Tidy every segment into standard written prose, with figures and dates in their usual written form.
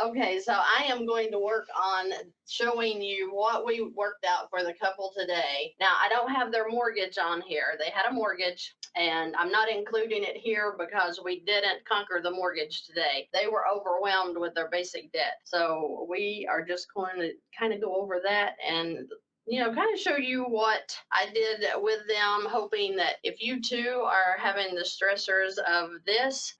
Okay, so I am going to work on showing you what we worked out for the couple today. Now, I don't have their mortgage on here. They had a mortgage, and I'm not including it here because we didn't conquer the mortgage today. They were overwhelmed with their basic debt. So we are just going to kind of go over that and kind of show you what I did with them, hoping that if you too are having the stressors of this,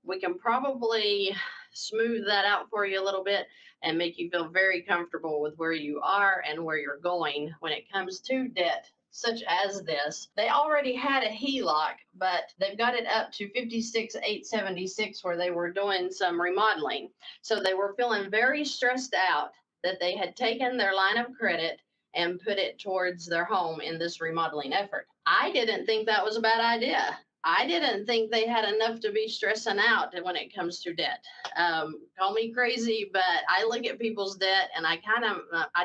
we can probably smooth that out for you a little bit and make you feel very comfortable with where you are and where you're going when it comes to debt such as this. They already had a HELOC, but they've got it up to 56,876 where they were doing some remodeling. So they were feeling very stressed out that they had taken their line of credit and put it towards their home in this remodeling effort. I didn't think that was a bad idea. I didn't think they had enough to be stressing out when it comes to debt. Call me crazy, but I look at people's debt and I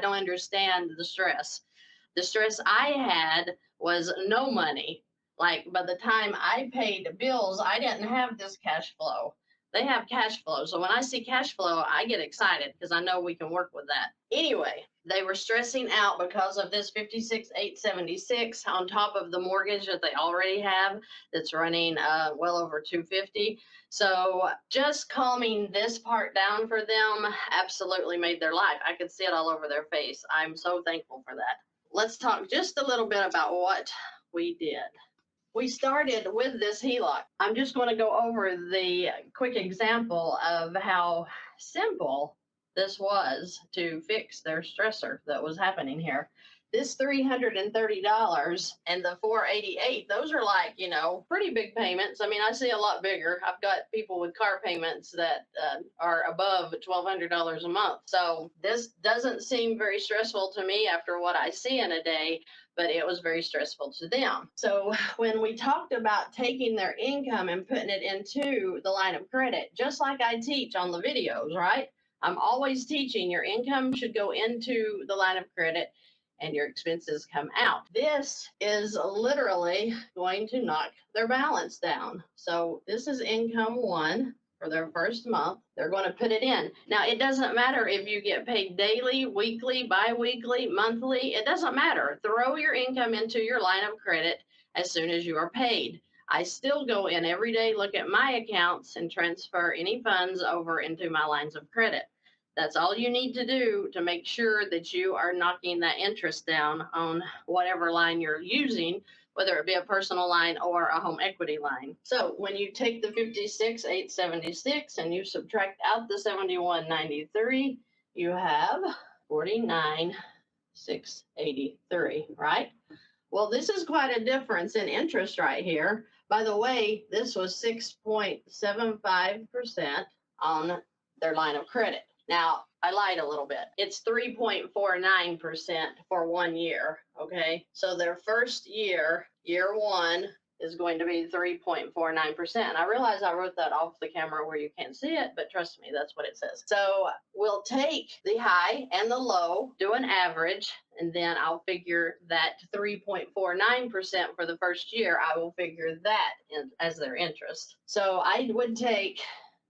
don't understand the stress. The stress I had was no money. Like by the time I paid bills, I didn't have this cash flow. They have cash flow. So when I see cash flow, I get excited because I know we can work with that. Anyway, they were stressing out because of this 56,876 on top of the mortgage that they already have that's running well over 250. So just calming this part down for them absolutely made their life. I could see it all over their face. I'm so thankful for that. Let's talk just a little bit about what we did. We started with this HELOC. I'm just going to go over the quick example of how simple this was to fix their stressor that was happening here. This $330 and the $488, those are like, pretty big payments. I mean, I see a lot bigger. I've got people with car payments that are above $1,200 a month. So this doesn't seem very stressful to me after what I see in a day, but it was very stressful to them. So when we talked about taking their income and putting it into the line of credit, just like I teach on the videos, right? I'm always teaching your income should go into the line of credit and your expenses come out. This is literally going to knock their balance down. So this is income one for their first month. They're going to put it in. Now, it doesn't matter if you get paid daily, weekly, bi-weekly, monthly. It doesn't matter. Throw your income into your line of credit as soon as you are paid. I still go in every day, look at my accounts, and transfer any funds over into my lines of credit. That's all you need to do to make sure that you are knocking that interest down on whatever line you're using, whether it be a personal line or a home equity line. So when you take the 56,876 and you subtract out the 7193, you have 49,683, right? Well, this is quite a difference in interest right here. By the way, this was 6.75% on their line of credit. Now, I lied a little bit. It's 3.49% for 1 year, okay? So their first year, year one, is going to be 3.49%. I realize I wrote that off the camera where you can't see it, but trust me, that's what it says. So we'll take the high and the low, do an average, and then I'll figure that 3.49% for the first year, I will figure that as their interest. So I would take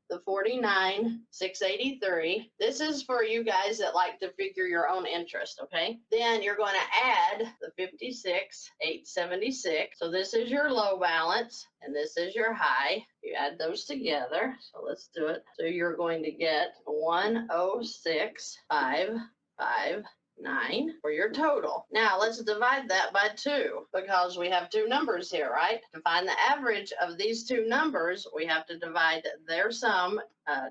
the 49,683. This is for you guys that like to figure your own interest, okay? Then you're going to add the 56,876. So this is your low balance and this is your high. You add those together. So let's do it. So you're going to get 106,559 for your total. Now let's divide that by 2 because we have 2 numbers here, right? To find the average of these 2 numbers, we have to divide their sum,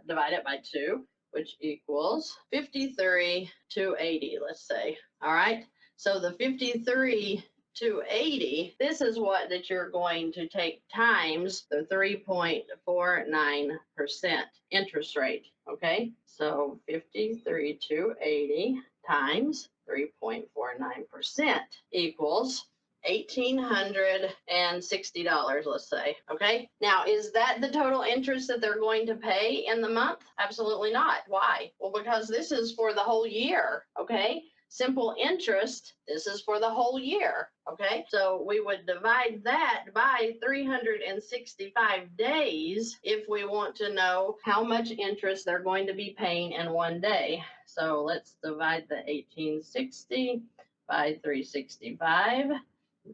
divide it by 2, which equals 53,280, let's say. All right. So the 53,280, this is what that you're going to take times the 3.49% interest rate. Okay. So 53,280 times 3.49% equals $1,860, let's say. Okay. Now, is that the total interest that they're going to pay in the month? Absolutely not. Why? Well, because this is for the whole year. Okay. simple interest, this is for the whole year. Okay, so we would divide that by 365 days if we want to know how much interest they're going to be paying in one day. So let's divide the 1860 by 365.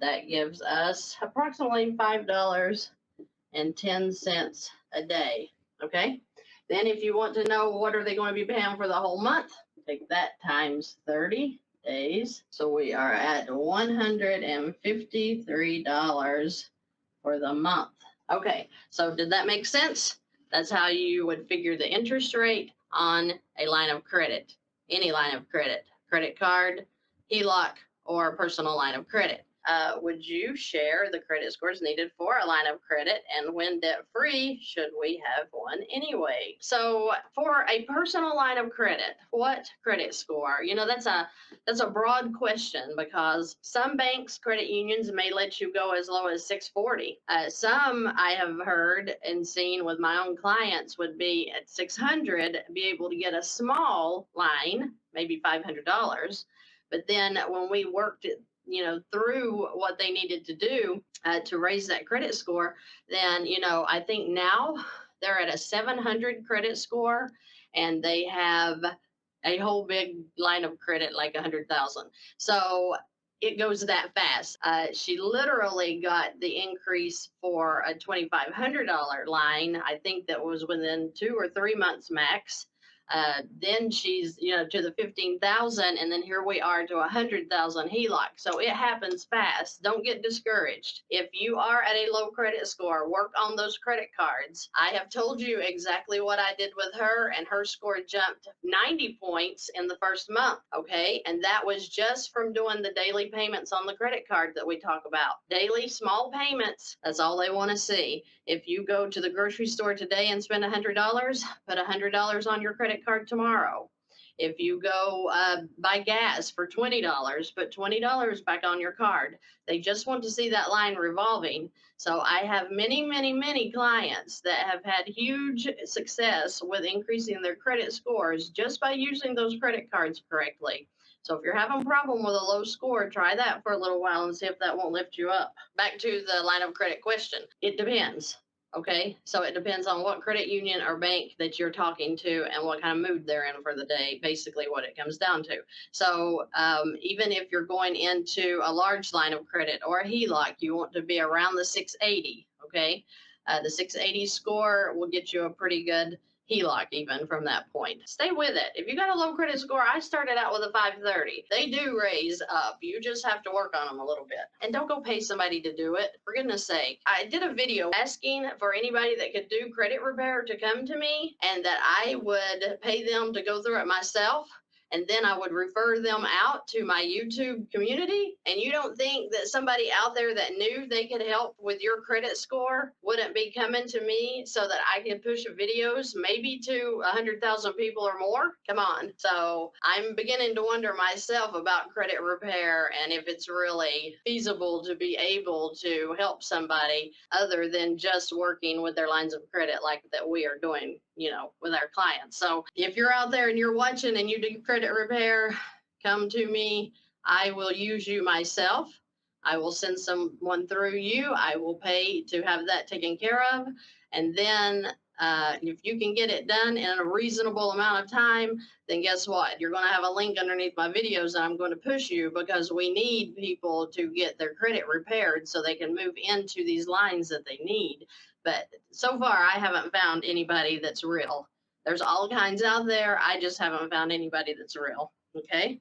That gives us approximately $5.10 a day. Okay, then if you want to know what are they going to be paying for the whole month, take that times 30 days. So we are at $153 for the month. Okay, so did that make sense? That's how you would figure the interest rate on a line of credit, any line of credit, credit card, HELOC, or personal line of credit. Would you share the credit scores needed for a line of credit, and when debt-free, should we have one anyway? So for a personal line of credit, what credit score? You know, that's a broad question because some banks, credit unions may let you go as low as 640. Some I have heard and seen with my own clients would be at 600, be able to get a small line, maybe $500. But then when we worked it, through what they needed to do to raise that credit score, then, I think now they're at a 700 credit score and they have a whole big line of credit, like 100,000. So it goes that fast. She literally got the increase for a $2,500 line. I think that was within 2 or 3 months max. Then she's, to the 15,000, and then here we are to 100,000 HELOC. So it happens fast. Don't get discouraged. If you are at a low credit score, work on those credit cards. I have told you exactly what I did with her, and her score jumped 90 points in the first month. Okay, and that was just from doing the daily payments on the credit card that we talk about. Daily small payments. That's all they want to see. If you go to the grocery store today and spend $100, put $100 on your credit card tomorrow. If you go buy gas for $20, put $20 back on your card. They just want to see that line revolving. So I have many, many, many clients that have had huge success with increasing their credit scores just by using those credit cards correctly. So if you're having a problem with a low score, try that for a little while and see if that won't lift you up. Back to the line of credit question. It depends. Okay, so it depends on what credit union or bank that you're talking to and what kind of mood they're in for the day, basically what it comes down to. So even if you're going into a large line of credit or a HELOC, you want to be around the 680, okay? The 680 score will get you a pretty good HELOC even from that point. Stay with it. If you got a low credit score, I started out with a 530. They do raise up. You just have to work on them a little bit. And don't go pay somebody to do it. For goodness sake. I did a video asking for anybody that could do credit repair to come to me and that I would pay them to go through it myself. And then I would refer them out to my YouTube community. And you don't think that somebody out there that knew they could help with your credit score wouldn't be coming to me so that I could push videos maybe to 100,000 people or more? Come on. So I'm beginning to wonder myself about credit repair and if it's really feasible to be able to help somebody other than just working with their lines of credit like that we are doing, with our clients. So if you're out there and you're watching and you do credit repair, come to me. I will use you myself. I will send someone through you. I will pay to have that taken care of. And then if you can get it done in a reasonable amount of time, then guess what? You're going to have a link underneath my videos and I'm going to push you because we need people to get their credit repaired so they can move into these lines that they need. But so far, I haven't found anybody that's real. There's all kinds out there. I just haven't found anybody that's real. Okay.